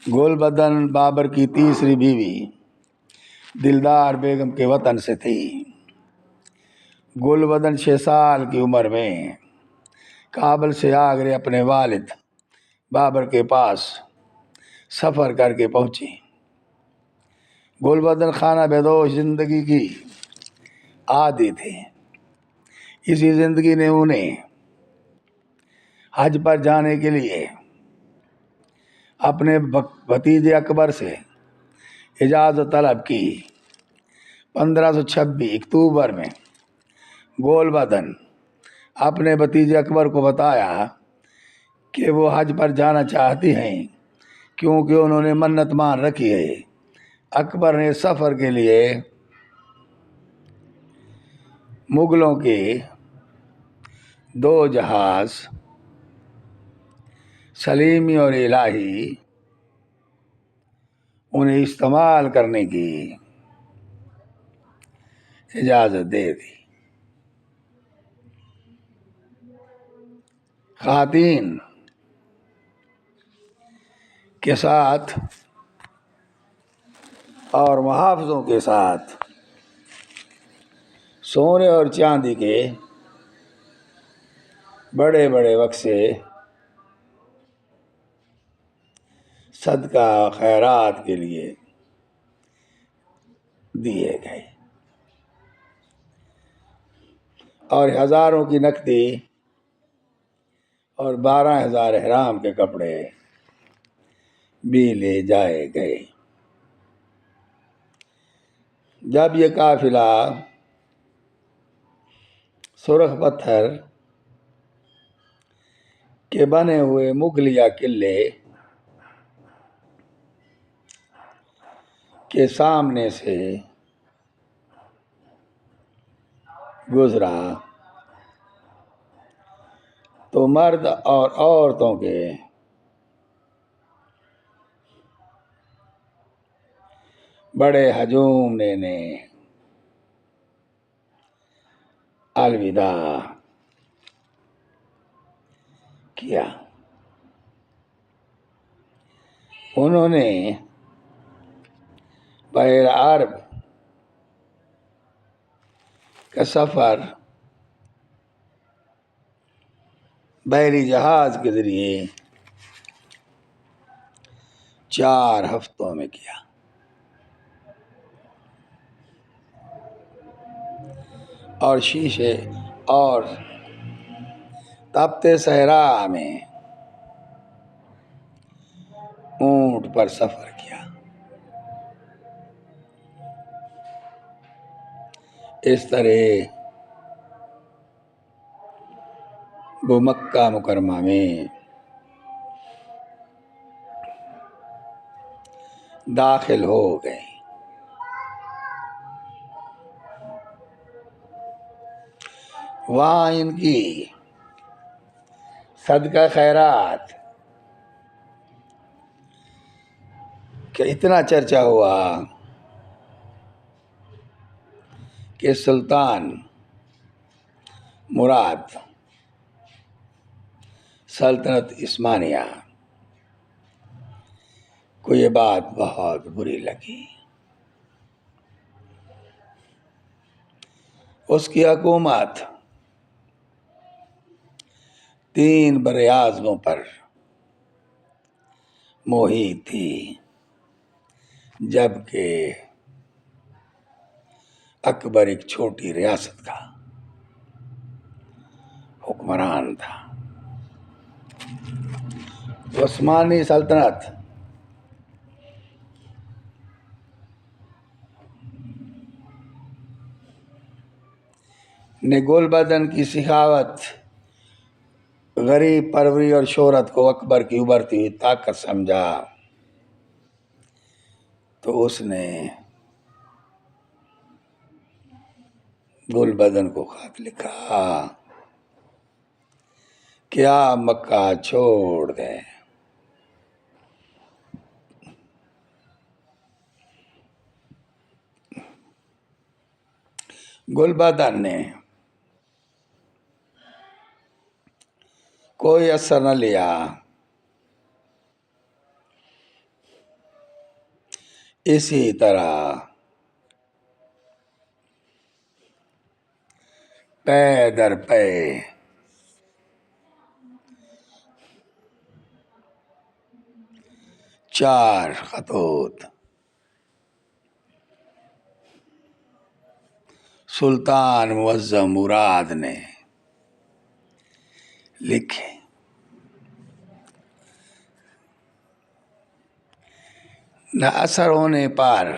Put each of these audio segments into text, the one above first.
گل بدن بابر کی تیسری بیوی دلدار بیگم کے وطن سے تھی۔ گل بدن 6 سال کی عمر میں کابل سے آگرے اپنے والد بابر کے پاس سفر کر کے پہنچی۔ گل بدن خانہ بدوش زندگی کی عادی تھے۔ اسی زندگی نے انہیں حج پر جانے کے لیے اپنے بھتیجے اکبر سے اجازت طلب کی۔ 1526 اکتوبر میں گول بدن اپنے بھتیجے اکبر کو بتایا کہ وہ حج پر جانا چاہتی ہیں کیونکہ انہوں نے منت مان رکھی ہے۔ اکبر نے سفر کے لیے مغلوں کے 2 جہاز سلیمی اور الہی انہیں استعمال کرنے کی اجازت دے دی۔ خواتین کے ساتھ اور محافظوں کے ساتھ سونے اور چاندی کے بڑے بڑے بکسے صدقہ خیرات کے لیے دیے گئے اور ہزاروں کی نقدی اور 12,000 احرام کے کپڑے بھی لے جائے گئے۔ جب یہ قافلہ سرخ پتھر کے بنے ہوئے مغلیہ قلعے کے سامنے سے گزرا تو مرد اور عورتوں کے بڑے ہجوم نے الوداع کیا۔ انہوں نے بحر عرب کا سفر بحری جہاز کے ذریعے 4 ہفتوں میں کیا۔ اور شیشے اور تپتے صحرا میں اونٹ پر سفر کیا۔ اس طرح وہ مکہ مکرمہ میں داخل ہو گئے۔ وہاں ان کی صدقہ خیرات کہ اتنا چرچا ہوا کہ سلطان مراد سلطنت عثمانیہ کو یہ بات بہت بری لگی۔ اس کی حکومت 3 براعظموں پر محیط تھی، جبکہ اکبر ایک چھوٹی ریاست کا حکمران تھا۔ عثمانی سلطنت نے گل بدن کی سخاوت، غریب پروری اور شہرت کو اکبر کی ابھرتی ہوئی طاقت سمجھا تو اس نے گل بدن کو خط لکھا کہ آپ مکہ چھوڑ دیں۔ گل بدن نے کوئی اثر نہ لیا۔ اسی طرح پے در پے چار خطوط سلطان معظم مراد نے لکھے. نہ اثر ہونے پر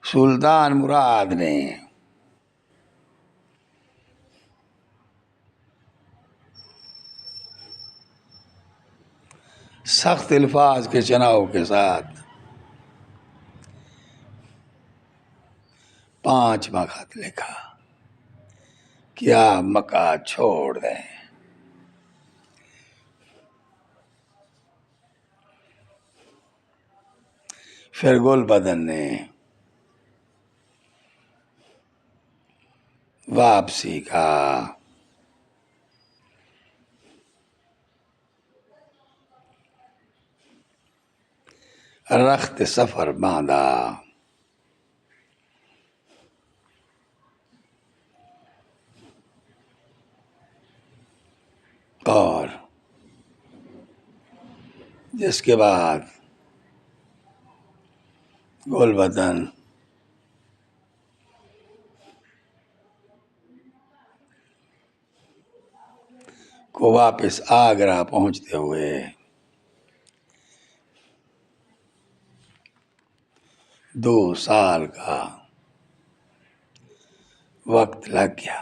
سلطان مراد نے سخت الفاظ کے چناؤ کے ساتھ 5واں خط لکھا. کیا مکہ چھوڑ دیں. پھر گل بدن نے واپسی کا رخت سفر باندھا. اور جس کے بعد گل بدن کو واپس آگرہ پہنچتے ہوئے 2 سال کا وقت لگ گیا.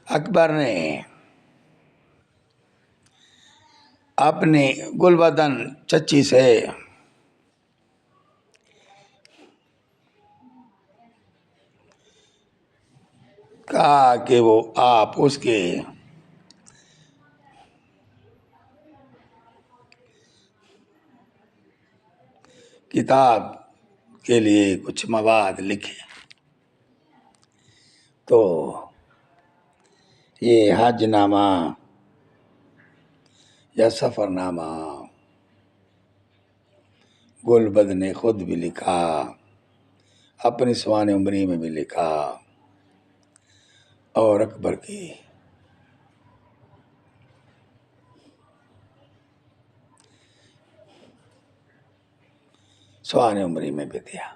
اکبر نے اپنی گل بدن چچی سے کہا کہ وہ آپ اس کے کتاب کے لیے کچھ مواد لکھے. تو یہ حج نامہ یا سفر نامہ گل بدن نے خود بھی لکھا، اپنی سوانح عمری میں بھی لکھا، اور اکبر کی سوانح عمری میں بھی دیا.